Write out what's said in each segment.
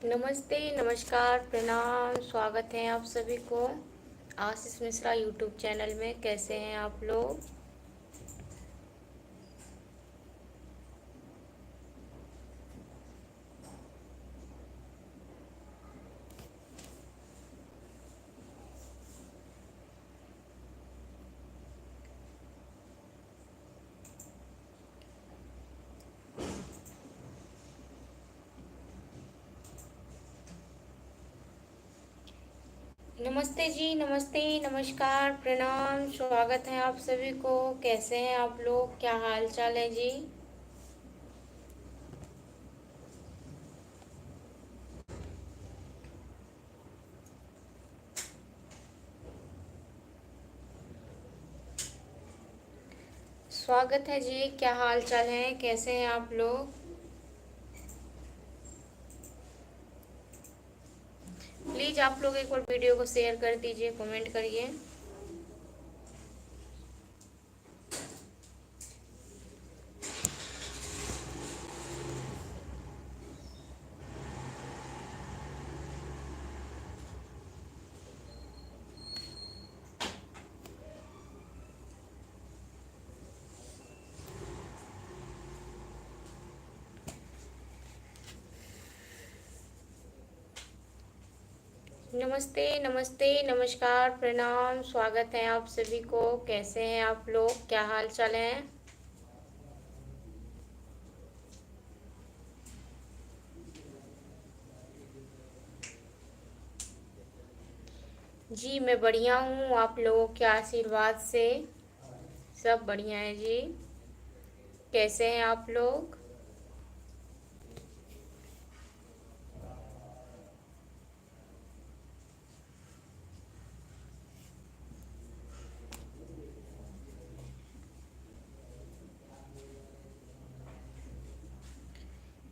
नमस्ते, नमस्कार, प्रणाम, स्वागत है आप सभी को आशीष मिश्रा यूट्यूब चैनल में। कैसे हैं आप लोग? नमस्ते जी, नमस्ते, नमस्कार, प्रणाम, स्वागत है आप सभी को। कैसे हैं आप लोग? क्या हाल चाल है जी? स्वागत है जी। क्या हाल चाल है? कैसे हैं आप लोग? प्लीज़ आप लोग एक बार वीडियो को शेयर कर दीजिए, कमेंट करिए। नमस्ते, नमस्ते, नमस्कार, प्रणाम, स्वागत है आप सभी को। कैसे हैं आप लोग? क्या हाल चाल है? जी मैं बढ़िया हूँ, आप लोगों के आशीर्वाद से सब बढ़िया है जी। कैसे हैं आप लोग?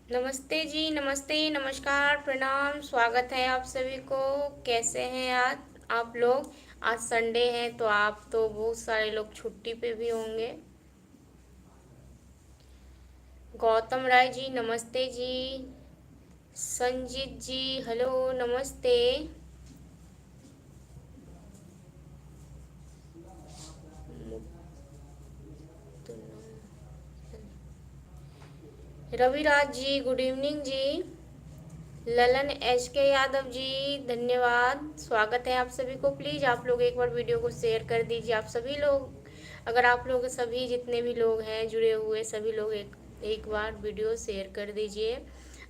नमस्ते जी, नमस्ते, नमस्कार, प्रणाम, स्वागत है आप सभी को। कैसे हैं आज आप लोग? आज संडे है तो आप तो बहुत सारे लोग छुट्टी पे भी होंगे। गौतम राय जी नमस्ते जी। संजीत जी हेलो, नमस्ते। रविराज जी गुड इवनिंग जी। ललन एच के यादव जी धन्यवाद, स्वागत है आप सभी को। प्लीज़ आप लोग एक बार वीडियो को शेयर कर दीजिए। आप सभी लोग, अगर आप लोग सभी जितने भी लोग हैं जुड़े हुए सभी लोग एक एक बार वीडियो शेयर कर दीजिए।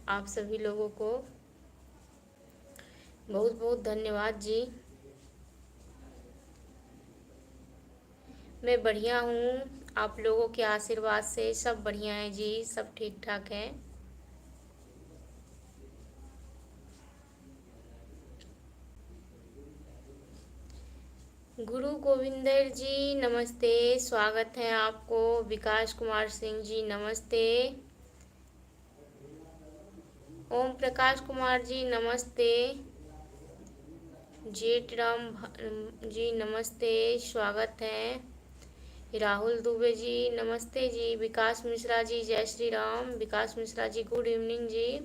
आप सभी लोगों को बहुत बहुत धन्यवाद जी। मैं बढ़िया हूँ, आप लोगों के आशीर्वाद से सब बढ़िया है जी, सब ठीक ठाक है। गुरु गोविंदर जी नमस्ते, स्वागत है आपको। विकास कुमार सिंह जी नमस्ते। ओम प्रकाश कुमार जी नमस्ते। जेठ राम जी नमस्ते, स्वागत है। राहुल दुबे जी नमस्ते जी। विकास मिश्रा जी जय श्री राम। विकास मिश्रा जी गुड इवनिंग जी।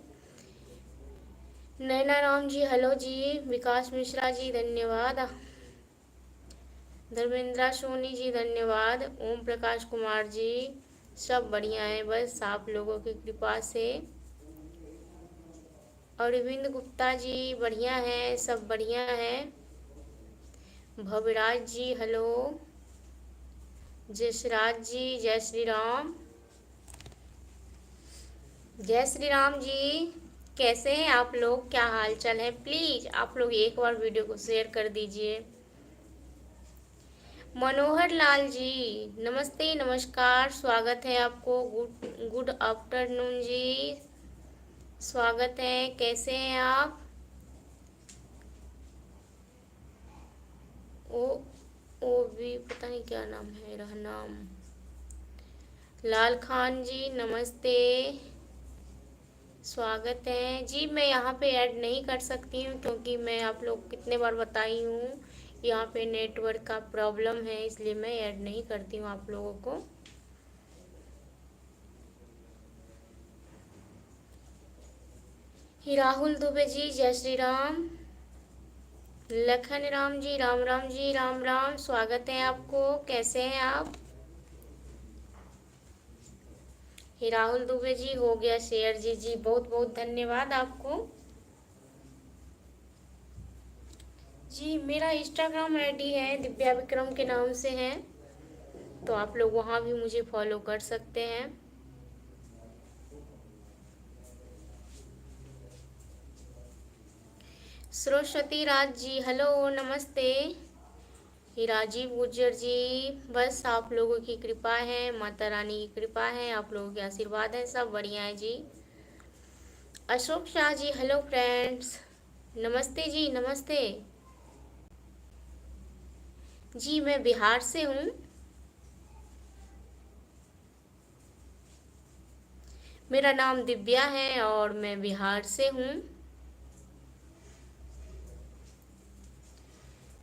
नैना राम जी हेलो जी। विकास मिश्रा जी धन्यवाद। धर्मेंद्रा सोनी जी धन्यवाद। ओम प्रकाश कुमार जी सब बढ़िया है, बस आप लोगों की कृपा से। अरविंद गुप्ता जी बढ़िया है, सब बढ़िया है। भवराज जी हेलो। जसराज जी जय श्री राम। जय श्री राम जी। कैसे हैं आप लोग? क्या हाल चाल है? प्लीज आप लोग एक बार वीडियो को शेयर कर दीजिए। मनोहर लाल जी नमस्ते, नमस्कार, स्वागत है आपको। गुड गुड आफ्टरनून जी, स्वागत है। कैसे हैं आप? ओ ओ भी पता नहीं क्या नाम है, रहनाम। लाल खान जी नमस्ते, स्वागत है जी। मैं यहाँ पे ऐड नहीं कर सकती हूँ क्योंकि मैं आप लोग कितने बार बताई हूँ, यहाँ पे नेटवर्क का प्रॉब्लम है, इसलिए मैं ऐड नहीं करती हूँ आप लोगों को। ही राहुल दुबे जी जय श्री राम। लखन राम जी राम राम जी राम राम, स्वागत है आपको, कैसे हैं आप? ही राहुल दुबे जी हो गया शेयर जी, जी बहुत बहुत धन्यवाद आपको। जी मेरा इंस्टाग्राम आईडी है दिव्या विक्रम के नाम से है, तो आप लोग वहाँ भी मुझे फॉलो कर सकते हैं। सरस्वती राज जी हेलो नमस्ते। ही राजीव गुज्जर जी, बस आप लोगों की कृपा है, माता रानी की कृपा है, आप लोगों के आशीर्वाद है, सब बढ़िया है जी। अशोक शाह जी हेलो फ्रेंड्स, नमस्ते जी नमस्ते। जी मैं बिहार से हूँ। मेरा नाम दिव्या है और मैं बिहार से हूँ।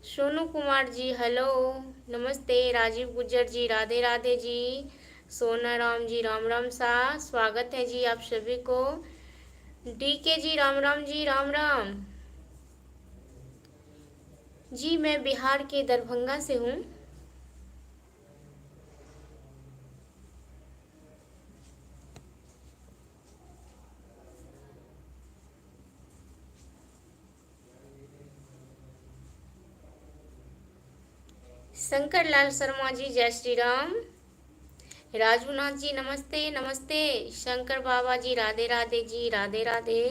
सोनू कुमार जी हेलो नमस्ते। राजीव गुज्जर जी राधे राधे जी। सोना राम जी राम राम सा, स्वागत है जी आप सभी को। डीके जी राम राम जी राम राम। जी मैं बिहार के दरभंगा से हूँ। शंकर लाल शर्मा जी जय श्री राम। राजूनाथ जी नमस्ते नमस्ते। शंकर बाबा जी राधे राधे जी राधे राधे।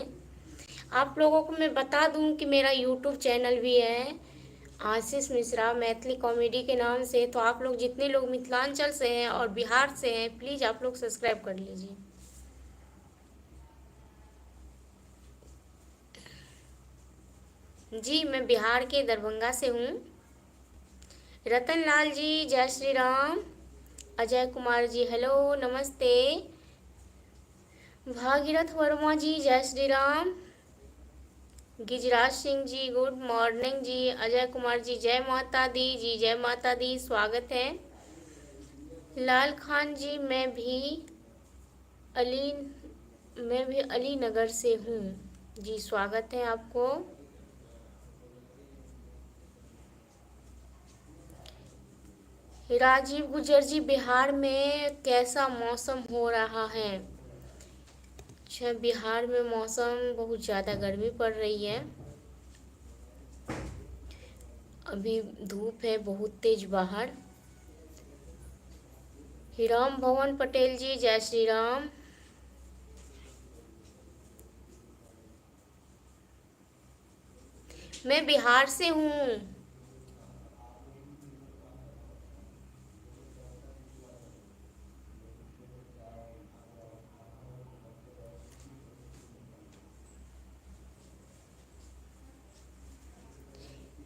आप लोगों को मैं बता दूं कि मेरा यूट्यूब चैनल भी है आशीष मिश्रा मैथिली कॉमेडी के नाम से, तो आप लोग जितने लोग मिथिलांचल से हैं और बिहार से हैं प्लीज़ आप लोग सब्सक्राइब कर लीजिए। जी मैं बिहार के दरभंगा से हूँ। रतन लाल जी जय श्री राम। अजय कुमार जी हेलो नमस्ते। भागीरथ वर्मा जी जय श्री राम। गिजराज सिंह जी गुड मॉर्निंग जी। अजय कुमार जी जय माता दी जी, जय माता दी, स्वागत है। लाल खान जी अली मैं भी अली नगर से हूँ जी, स्वागत है आपको। राजीव गुजर जी बिहार में कैसा मौसम हो रहा है? अच्छा, बिहार में मौसम बहुत ज़्यादा गर्मी पड़ रही है, अभी धूप है बहुत तेज बाहर। राम भवन पटेल जी जय श्री राम। मैं बिहार से हूँ।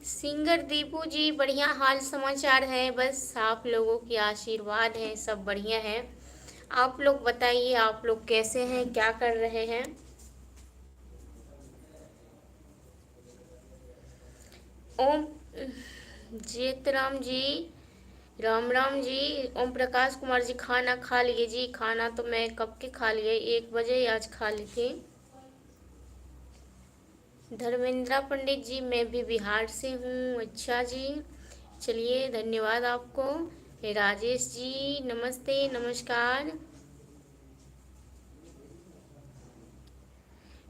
सिंगर दीपू जी बढ़िया हाल समाचार है, बस आप लोगों की आशीर्वाद है, सब बढ़िया है। आप लोग बताइए आप लोग कैसे हैं, क्या कर रहे हैं? ओम जेतराम जी राम राम जी। ओम प्रकाश कुमार जी खाना खा लिए जी? खाना तो मैं कब के खा लिए, 1 बजे आज खा ली थी। धर्मेंद्रा पंडित जी मैं भी बिहार से हूँ, अच्छा जी, चलिए धन्यवाद आपको। राजेश जी नमस्ते नमस्कार।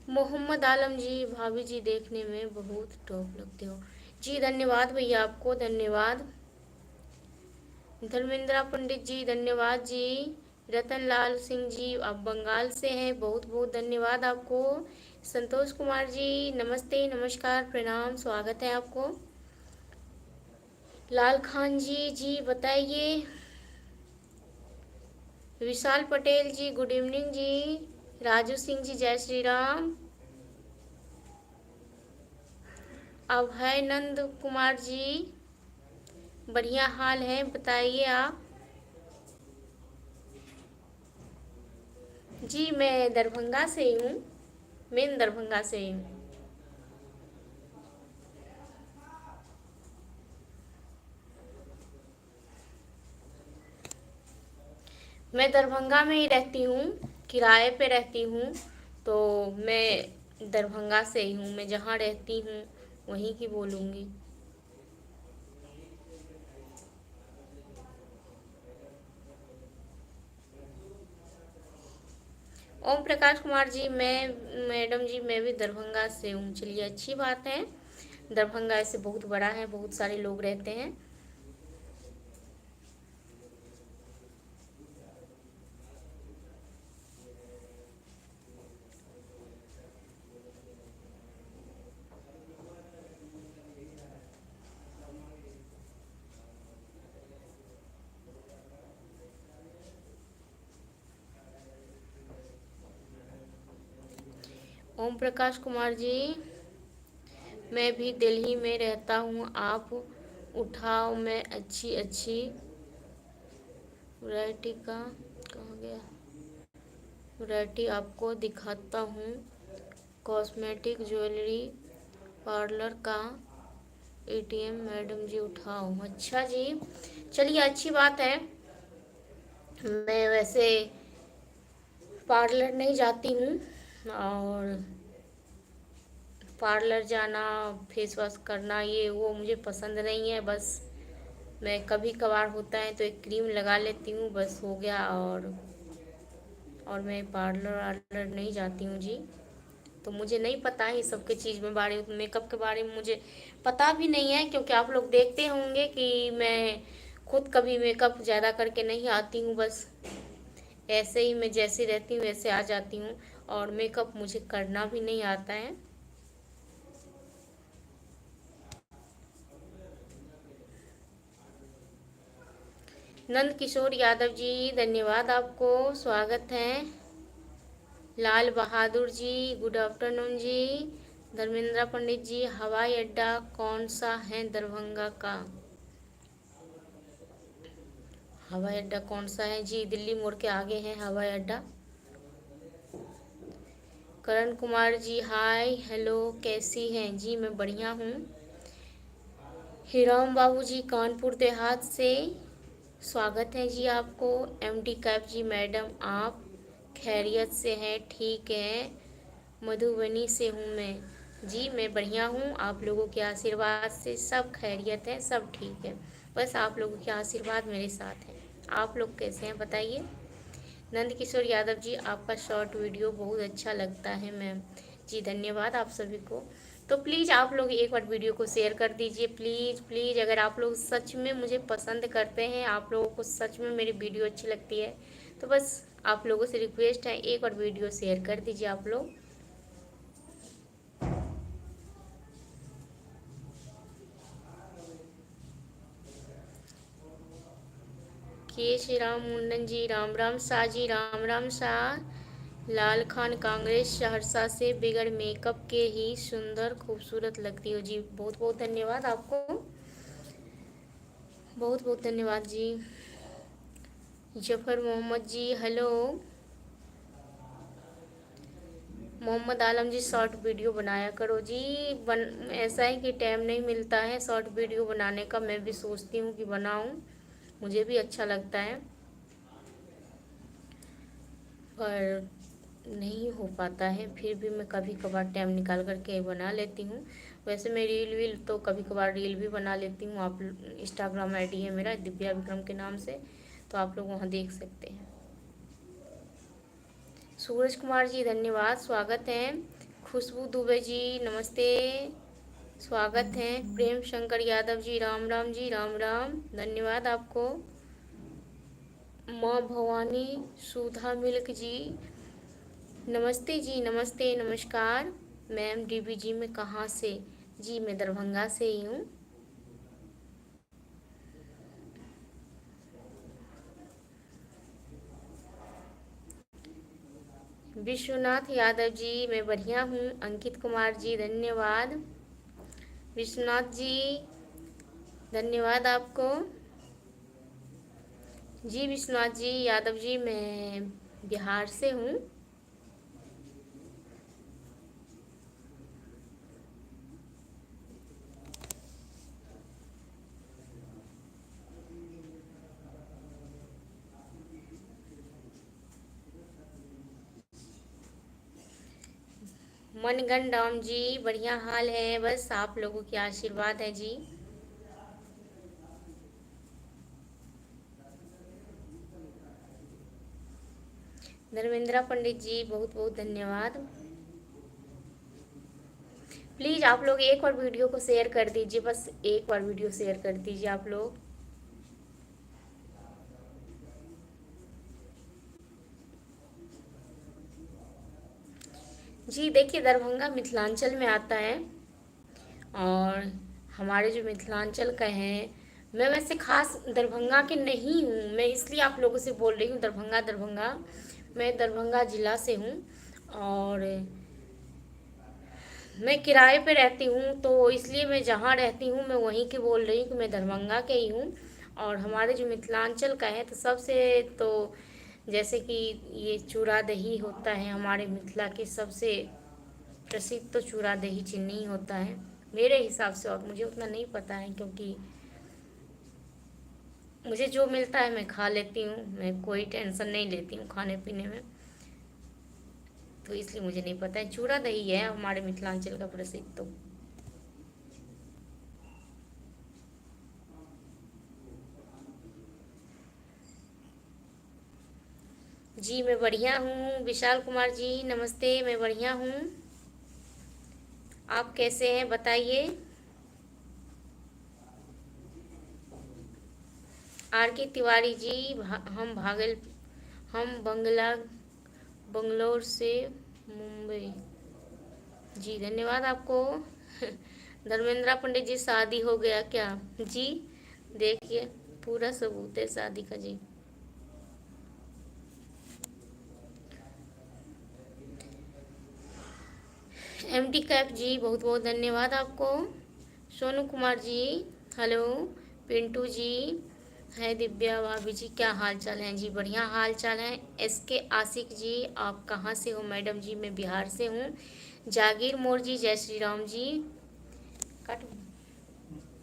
मोहम्मद आलम जी भाभी जी देखने में बहुत टॉप लगते हो जी, धन्यवाद भैया आपको, धन्यवाद। धर्मेंद्रा पंडित जी धन्यवाद जी। रतन लाल सिंह जी आप बंगाल से हैं, बहुत बहुत धन्यवाद आपको। संतोष कुमार जी नमस्ते नमस्कार प्रणाम, स्वागत है आपको। लाल खान जी जी बताइए। विशाल पटेल जी गुड इवनिंग जी। राजू सिंह जी जय श्री राम। अभय नंद कुमार जी बढ़िया हाल है, बताइए आप। जी मैं दरभंगा से ही हूँ, मेन दरभंगा से ही हूँ। मैं दरभंगा में ही रहती हूँ, किराए पे रहती हूँ, तो मैं दरभंगा से ही हूँ, मैं जहाँ रहती हूँ वहीं की बोलूँगी। ओम प्रकाश कुमार जी, मैं मैडम जी मैं भी दरभंगा से हूँ। चलिए अच्छी बात है। दरभंगा ऐसे बहुत बड़ा है, बहुत सारे लोग रहते हैं। ओम प्रकाश कुमार जी, मैं भी दिल्ली में रहता हूँ। आप उठाओ, मैं अच्छी अच्छी वैरायटी का कहा गया वैरायटी आपको दिखाता हूँ। कॉस्मेटिक, ज्वेलरी, पार्लर का एटीएम। मैडम जी उठाओ। अच्छा जी, चलिए अच्छी बात है। मैं वैसे पार्लर नहीं जाती हूँ, और पार्लर जाना, फेस वॉश करना, ये वो मुझे पसंद नहीं है। बस मैं कभी कभार होता है तो एक क्रीम लगा लेती हूँ, बस हो गया। और मैं पार्लर वार्लर नहीं जाती हूँ जी। तो मुझे नहीं पता है इस सब के चीज़ में, बारे में मेकअप के बारे में मुझे पता भी नहीं है, क्योंकि आप लोग देखते होंगे कि मैं खुद कभी मेकअप ज़्यादा करके नहीं आती हूँ। बस ऐसे ही मैं जैसी रहती हूँ वैसे आ जाती हूँ, और मेकअप मुझे करना भी नहीं आता है। नंद किशोर यादव जी, धन्यवाद आपको, स्वागत है। लाल बहादुर जी, गुड आफ्टरनून जी। धर्मेंद्र पंडित जी, हवाई अड्डा कौन सा है दरभंगा का? हवाई अड्डा कौन सा है जी? दिल्ली मोड़ के आगे है हवाई अड्डा। करण कुमार जी, हाय हेलो, कैसी हैं जी? मैं बढ़िया हूँ। हिराम बाबू जी, कानपुर देहात से, स्वागत है जी आपको। एमडी कैप जी, मैडम आप खैरियत से हैं? ठीक है, मधुबनी से हूँ मैं जी। मैं बढ़िया हूँ, आप लोगों के आशीर्वाद से सब खैरियत है, सब ठीक है। बस आप लोगों के आशीर्वाद मेरे साथ है। आप लोग कैसे हैं बताइए। नंद किशोर यादव जी, आपका शॉर्ट वीडियो बहुत अच्छा लगता है मैम जी। धन्यवाद आप सभी को। तो प्लीज़ आप लोग एक बार वीडियो को शेयर कर दीजिए, प्लीज़ प्लीज़। अगर आप लोग सच में मुझे पसंद करते हैं, आप लोगों को सच में मेरी वीडियो अच्छी लगती है, तो बस आप लोगों से रिक्वेस्ट है, एक बार वीडियो शेयर कर दीजिए आप लोग। के श्री राम मुंडन जी, राम राम शाह जी, राम राम शाह। लाल खान कांग्रेस सहरसा से, बिगड़ मेकअप के ही सुंदर खूबसूरत लगती हो जी। बहुत बहुत धन्यवाद आपको, बहुत बहुत धन्यवाद जी। जफर मोहम्मद जी, हेलो। मोहम्मद आलम जी, शॉर्ट वीडियो बनाया करो जी। ऐसा है कि टाइम नहीं मिलता है शॉर्ट वीडियो बनाने का। मैं भी सोचती हूँ कि बनाऊँ, मुझे भी अच्छा लगता है, पर नहीं हो पाता है। फिर भी मैं कभी कभार टाइम निकाल करके बना लेती हूँ। वैसे मैं रील वील तो कभी कभार रील भी बना लेती हूँ। आप इंस्टाग्राम आईडी है मेरा दिव्या विक्रम के नाम से, तो आप लोग वहाँ देख सकते हैं। सूरज कुमार जी, धन्यवाद, स्वागत है। खुशबू दुबे जी, नमस्ते, स्वागत है। प्रेम शंकर यादव जी, राम राम जी, राम राम, धन्यवाद आपको। माँ भवानी सुधा मिल्क जी, नमस्ते जी, नमस्ते, नमस्कार। मैम डीबीजी में कहाँ से? जी मैं दरभंगा से ही हूँ। विश्वनाथ यादव जी, मैं बढ़िया हूँ। अंकित कुमार जी, धन्यवाद। विश्वनाथ जी, धन्यवाद आपको जी। विश्वनाथ जी यादव जी, मैं बिहार से हूँ। मनगन राम जी बढ़िया हाल है, बस आप लोगों की आशीर्वाद है जी। धर्मेंद्रा पंडित जी बहुत बहुत धन्यवाद। प्लीज़ आप लोग एक बार वीडियो को शेयर कर दीजिए, बस एक बार वीडियो शेयर कर दीजिए आप लोग। जी देखिए, दरभंगा मिथिलांचल में आता है और हमारे जो मिथिलांचल का है, मैं वैसे खास दरभंगा के नहीं हूँ, मैं इसलिए आप लोगों से बोल रही हूँ दरभंगा दरभंगा। मैं दरभंगा ज़िला से हूँ और मैं किराए पे रहती हूँ, तो इसलिए मैं जहाँ रहती हूँ मैं वहीं की बोल रही हूँ कि मैं दरभंगा के ही हूँ। और हमारे जो मिथिलांचल का है तो सबसे तो जैसे कि ये चूड़ा दही होता है, हमारे मिथिला के सबसे प्रसिद्ध तो चूड़ा दही चीनी ही होता है मेरे हिसाब से। और मुझे उतना नहीं पता है क्योंकि मुझे जो मिलता है मैं खा लेती हूँ, मैं कोई टेंशन नहीं लेती हूँ खाने पीने में, तो इसलिए मुझे नहीं पता है। चूड़ा दही है हमारे मिथिलांचल का प्रसिद्ध तो। जी मैं बढ़िया हूँ विशाल कुमार जी, नमस्ते, मैं बढ़िया हूँ। आप कैसे हैं बताइए। आर के तिवारी जी, हम बंगलोर से मुंबई। जी धन्यवाद आपको। धर्मेंद्रा पंडित जी शादी हो गया क्या? जी देखिए, पूरा सबूत है शादी का जी। एमडी कैप जी बहुत बहुत धन्यवाद आपको। सोनू कुमार जी हेलो। पिंटू जी है। दिव्या भाभी जी क्या हाल चाल है जी? बढ़िया हाल चाल है। एसके आशिक जी आप कहाँ से हो मैडम जी? मैं बिहार से हूँ। जागीर मोर जी जय श्री राम जी। काटो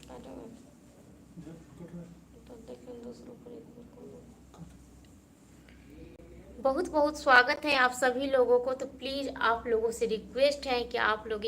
काटो तो देखो दूसरों पर एक बार कर दो। बहुत बहुत स्वागत है आप सभी लोगों को। तो प्लीज़ आप लोगों से रिक्वेस्ट है कि आप लोग